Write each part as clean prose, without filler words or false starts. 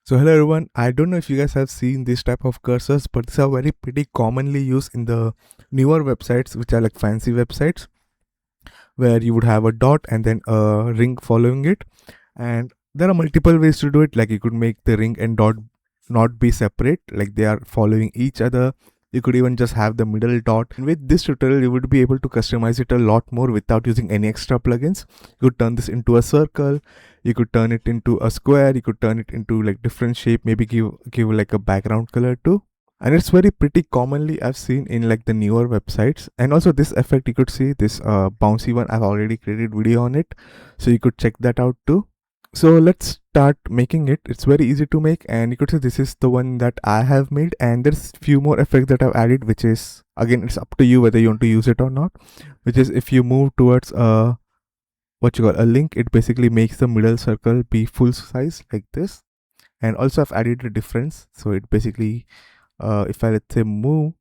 So hello everyone, I don't know if you guys have seen this type of cursors, but these are very pretty commonly used in the newer websites, which are like fancy websites, where you would have a dot and then a ring following it. And there are multiple ways to do it, like you could make the ring and dot not be separate, like they are following each other. You could even just have the middle dot. And with this tutorial, you would be able to customize it a lot more without using any extra plugins. You could turn this into a circle, you could turn it into a square, you could turn it into like different shape, maybe give like a background color too. And it's very pretty commonly I've seen in like the newer websites. And also this effect, you could see this bouncy one, I've already created video on it, so you could check that out too. So let's start making it. It's very easy to make, and you could say this is the one that I have made, and there's few more effects that I've added, which is again it's up to you whether you want to use it or not. Which is if you move towards what you call a link, it basically makes the middle circle be full size like this. And also I've added a difference, so it basically if I let's say move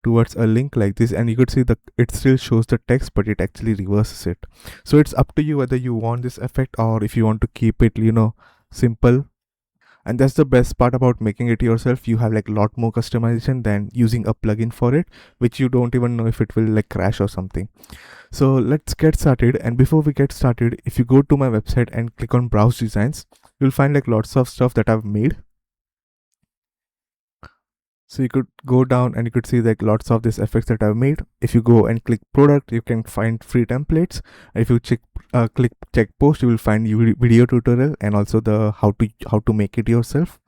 towards a link like this, and you could see that it still shows the text, but it actually reverses it. So it's up to you whether you want this effect or if you want to keep it, simple. And that's the best part about making it yourself. You have like a lot more customization than using a plugin for it, which you don't even know if it will like crash or something. So let's get started. And before we get started, if you go to my website and click on browse designs, you'll find like lots of stuff that I've made. So you could go down and you could see like lots of these effects that I've made. If you go and click product, you can find free templates. And if you click check post, you will find video tutorial and also the how to make it yourself.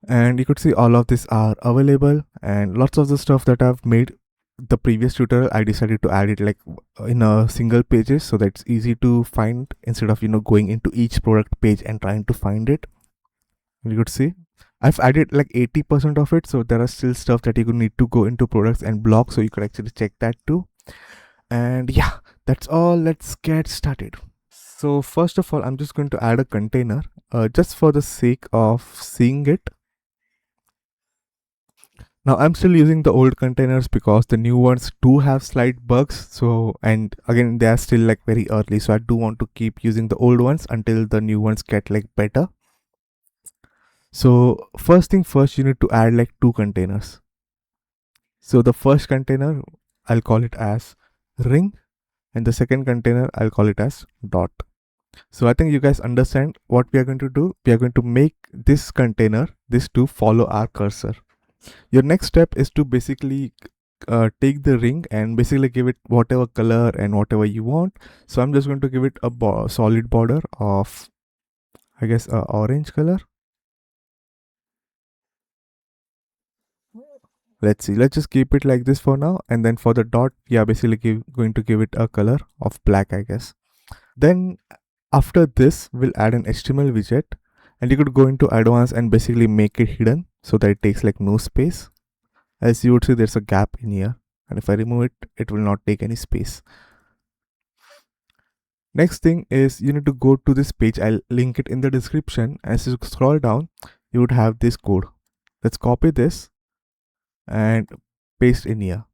And you could see all of these are available, and lots of the stuff that I've made the previous tutorial, I decided to add it like in a single pages, so that it's easy to find instead of going into each product page and trying to find it. And you could see I've added like 80% of it, so there are still stuff that you could need to go into products and block, so you could actually check that too. And yeah, that's all. Let's get started. So first of all, I'm just going to add a container just for the sake of seeing it. Now I'm still using the old containers because the new ones do have slight bugs. So, and again, they are still like very early, so I do want to keep using the old ones until the new ones get like better. So first thing first, you need to add like 2 containers. So the first container, I'll call it as ring, and the second container, I'll call it as dot. So I think you guys understand what we are going to do. We are going to make this container, this to follow our cursor. Your next step is to basically take the ring and basically give it whatever color and whatever you want. So I'm just going to give it a solid border of, I guess, orange color. Let's see, let's just keep it like this for now. And then for the dot, yeah, basically going to give it a color of black, I guess. Then after this, we'll add an HTML widget, and you could go into advanced and basically make it hidden so that it takes like no space. As you would see, there's a gap in here, and if I remove it, it will not take any space. Next thing is you need to go to this page. I'll link it in the description. As you scroll down, you would have this code. Let's copy this and paste in here.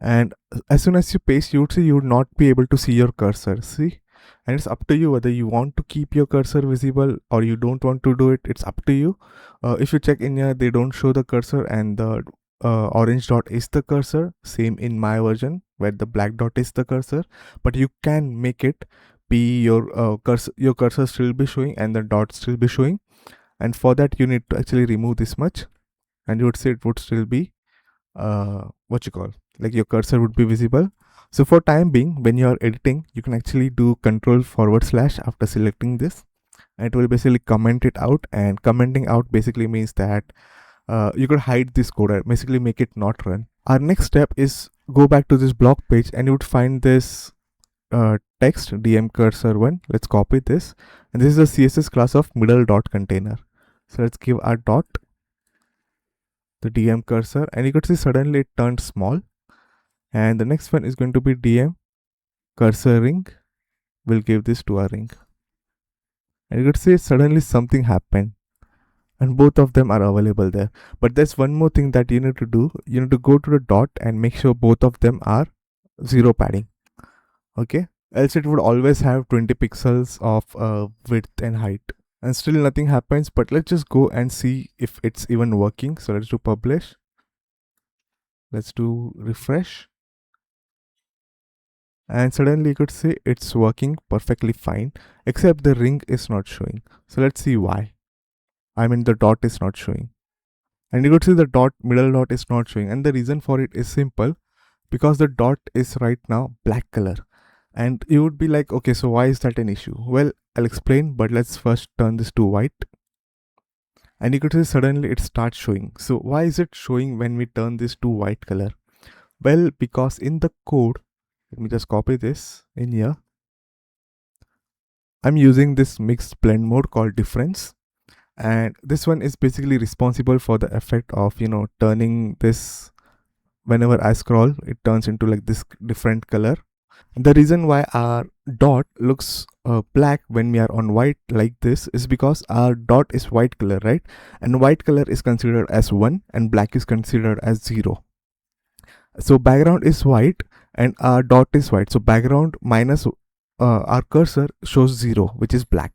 And as soon as you paste, you would see you would not be able to see your cursor. See? And it's up to you whether you want to keep your cursor visible or you don't want to do it. It's up to you. If you check in here, they don't show the cursor, and the orange dot is the cursor. Same in my version where the black dot is the cursor, but you can make it be your cursor. Your cursor still be showing and the dot still be showing. And for that, you need to actually remove this much, and you would see it would still be like your cursor would be visible. So for time being, when you are editing, you can actually do Control// after selecting this, and it will basically comment it out. And commenting out basically means that you could hide this code or basically make it not run. Our next step is go back to this blog page, and you would find this text DM cursor one. Let's copy this, and this is the CSS class of middle dot container. So let's give our dot the DM cursor, and you could see suddenly it turned small. And the next one is going to be DM cursor ring. We'll give this to our ring, and you could see suddenly something happened, and both of them are available there. But there's one more thing that you need to do. You need to go to the dot and make sure both of them are 0 padding. Okay, else it would always have 20 pixels of width and height. and still nothing happens. But let's just go and see if it's even working. So let's do publish. Let's do refresh. And suddenly you could see it's working perfectly fine, except the ring is not showing. So let's see why. I mean, the dot is not showing. And you could see the dot, middle dot is not showing. And the reason for it is simple, because the dot is right now black color. And you would be like, okay, so why is that an issue? Well, I'll explain, but let's first turn this to white. And you could see suddenly it starts showing. So why is it showing when we turn this to white color? Well, because in the code, let me just copy this in here. I'm using this mixed blend mode called difference. And this one is basically responsible for the effect of, turning this, whenever I scroll, it turns into like this different color. The reason why our dot looks black when we are on white like this is because our dot is white color, right? And white color is considered as 1 and black is considered as 0. So background is white and our dot is white. So background minus our cursor shows 0, which is black.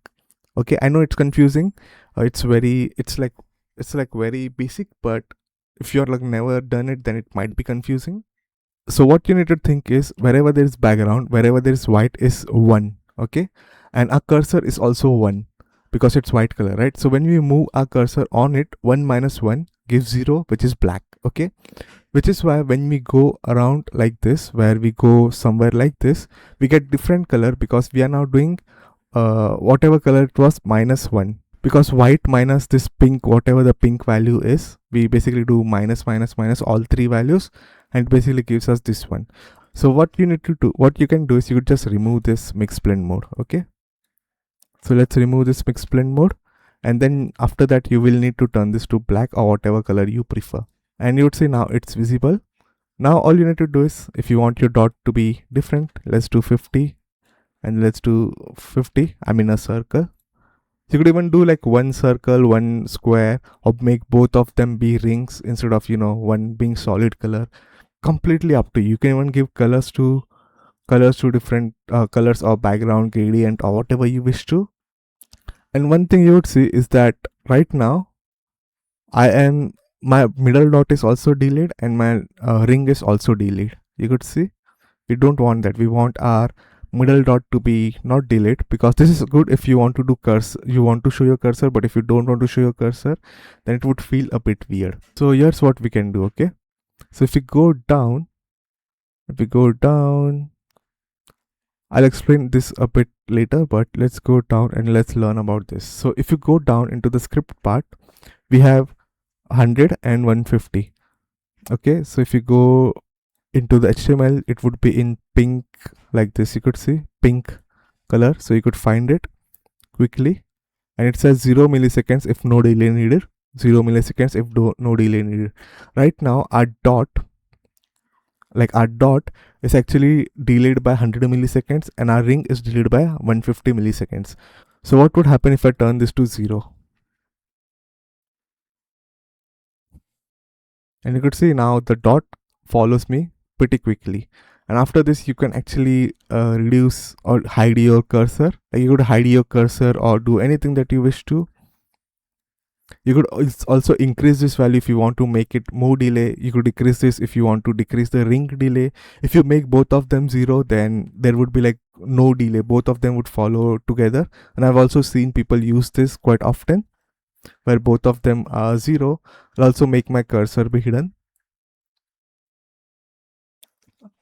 Okay, I know it's confusing. It's like very basic, but if you're like never done it, then it might be confusing. So what you need to think is, wherever there is background, wherever there is white is 1. Okay, and our cursor is also 1 because it's white color, right? So when we move our cursor on it, 1 minus 1 gives 0, which is black. Okay, which is why when we go around like this, where we go somewhere like this, we get different color, because we are now doing whatever color it was minus 1, because white minus this pink, whatever the pink value is, we basically do minus minus minus all three values, and basically gives us this one. So what you need to do, what you can do is you could just remove this mixed blend mode. Okay, so let's remove this mixed blend mode, and then after that you will need to turn this to black or whatever color you prefer, and you would see now it's visible. Now all you need to do is, if you want your dot to be different, let's do 50, and let's do 50, I mean a circle. You could even do like one circle, one square, or make both of them be rings instead of, one being solid color. Completely up to you. You can even give colors to different colors or background gradient or whatever you wish to. And one thing you would see is that right now my middle dot is also delayed and my ring is also delayed. You could see we don't want that. We want our middle dot to be not delayed, because this is good if you want to do cursor, you want to show your cursor, but if you don't want to show your cursor, then it would feel a bit weird. So here's what we can do. Okay, so if we go down, I'll explain this a bit later, but let's go down and let's learn about this. So if you go down into the script part, we have 100 and 150. Okay, so if you go into the HTML, it would be in pink like this. You could see pink color, so you could find it quickly, and it says 0 milliseconds if no delay needed, 0 milliseconds if no delay needed. Right now our dot is actually delayed by 100 milliseconds and our ring is delayed by 150 milliseconds. So what would happen if I turn this to 0? And you could see now the dot follows me pretty quickly. And after this, you can actually reduce or hide your cursor. Like, you could hide your cursor or do anything that you wish to. You could also increase this value if you want to make it more delay. You could decrease this if you want to decrease the ring delay. If you make both of them 0, then there would be like no delay. Both of them would follow together. And I've also seen people use this quite often, where both of them are 0. I'll also make my cursor be hidden.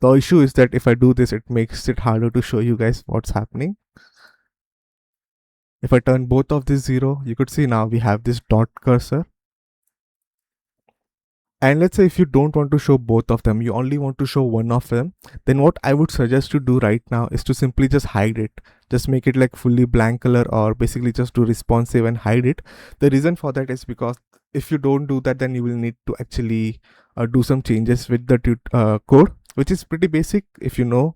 The issue is that if I do this, it makes it harder to show you guys what's happening. If I turn both of these 0, you could see now we have this dot cursor. And let's say if you don't want to show both of them, you only want to show one of them, then what I would suggest to do right now is to simply just hide it. Just make it like fully blank color, or basically just do responsive and hide it. The reason for that is because if you don't do that, then you will need to actually do some changes with the code, which is pretty basic. If you know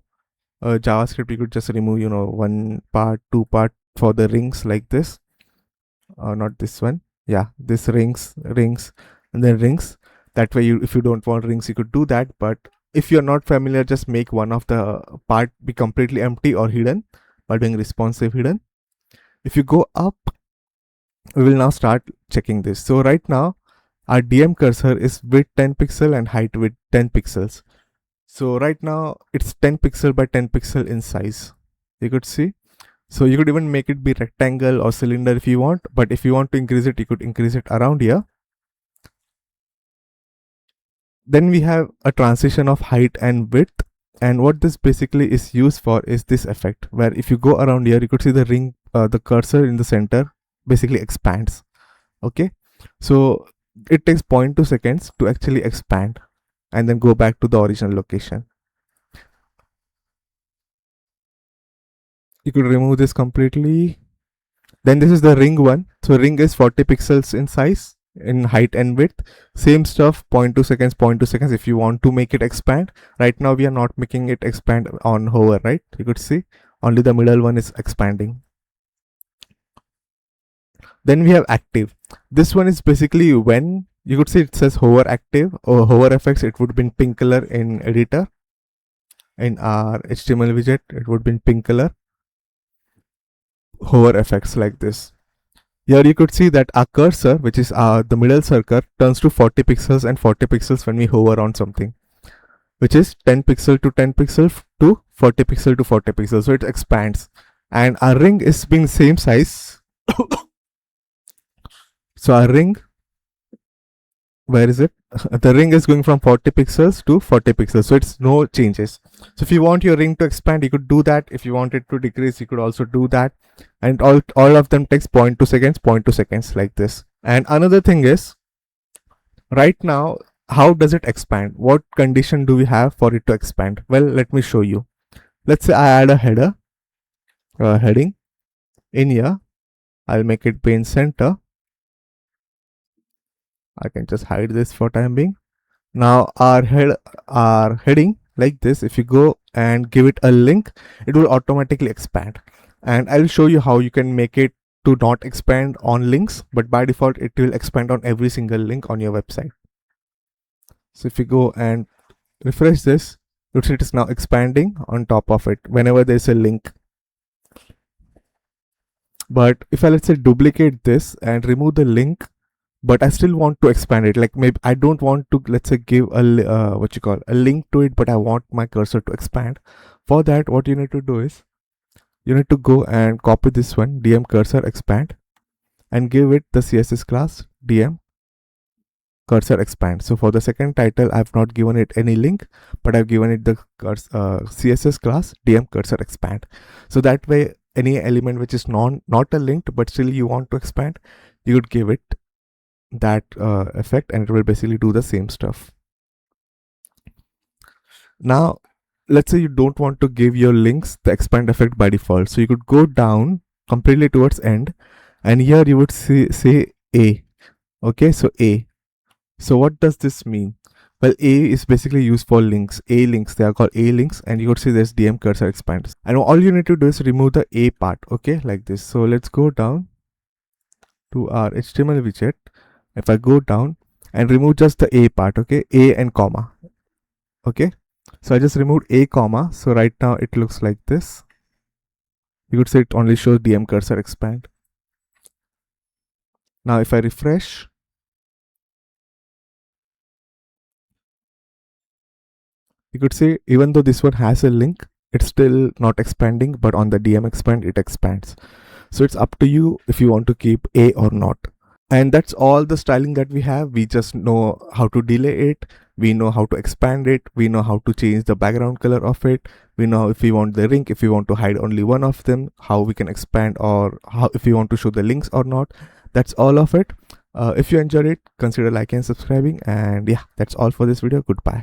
JavaScript, you could just remove, one part, two part for the rings like this, or not this one. Yeah, this rings, and then rings. That way, if you don't want rings, you could do that. But if you're not familiar, just make one of the part be completely empty or hidden by doing responsive hidden. If you go up, we will now start checking this. So right now our DM cursor is width 10 pixel and height with 10 pixels. So right now it's 10 pixel by 10 pixel in size, you could see. So you could even make it be rectangle or cylinder if you want, but if you want to increase it, you could increase it around here. Then we have a transition of height and width, and what this basically is used for is this effect, where if you go around here, you could see the ring, the cursor in the center basically expands. Okay, so it takes 0.2 seconds to actually expand and then go back to the original location. You could remove this completely. Then this is the ring one. So ring is 40 pixels in size, in height and width. Same stuff, 0.2 seconds, 0.2 seconds if you want to make it expand. Right now we are not making it expand on hover, right? You could see only the middle one is expanding. Then we have active. This one is basically when you could see it says hover active or hover effects. It would be in pink color in editor. In our HTML widget, it would be in pink color. Hover effects like this. Here you could see that our cursor, which is the middle circle, turns to 40 pixels and 40 pixels when we hover on something, which is 10 pixel to 10 pixel to 40 pixel to 40 pixels. So it expands, and our ring is being same size. So our ring, where is it? The ring is going from 40 pixels to 40 pixels. So it's no changes. So if you want your ring to expand, you could do that. If you want it to decrease, you could also do that. And all of them takes 0.2 seconds, 0.2 seconds like this. And another thing is, right now, how does it expand? What condition do we have for it to expand? Well, let me show you. Let's say I add a header, heading in here. I'll make it be in center. I can just hide this for time being. Now our heading like this, if you go and give it a link, it will automatically expand. And I'll show you how you can make it to not expand on links, but by default it will expand on every single link on your website. So if you go and refresh this, you'll see it is now expanding on top of it whenever there's a link. But if I, let's say, duplicate this and remove the link, but I still want to expand it, like maybe I don't want to, let's say, give a a link to it, but I want my cursor to expand. For that, what you need to do is you need to go and copy this one, DM cursor expand, and give it the CSS class DM cursor expand. So for the second title, I've not given it any link, but I've given it the CSS class DM cursor expand. So that way, any element which is not a linked but still you want to expand, you would give it that effect, and it will basically do the same stuff. Now let's say you don't want to give your links the expand effect by default, so you could go down completely towards end, and here you would say A. Okay, so A. So what does this mean? Well, A is basically used for links. A links, they are called A links, and you would see this DM cursor expands. And all you need to do is remove the A part, okay, like this. So let's go down to our HTML widget. If I go down and remove just the A part, okay, A and comma, okay. So I just removed A comma. So right now it looks like this. You could say it only shows DM cursor expand. Now if I refresh, you could see even though this one has a link, it's still not expanding, but on the DM expand, it expands. So it's up to you if you want to keep A or not. And that's all the styling that we have. We just know how to delay it, we know how to expand it, we know how to change the background color of it, we know if we want the ring, if we want to hide only one of them, how we can expand, or how if we want to show the links or not. That's all of it. If you enjoyed it, consider liking and subscribing, and yeah, that's all for this video. Goodbye.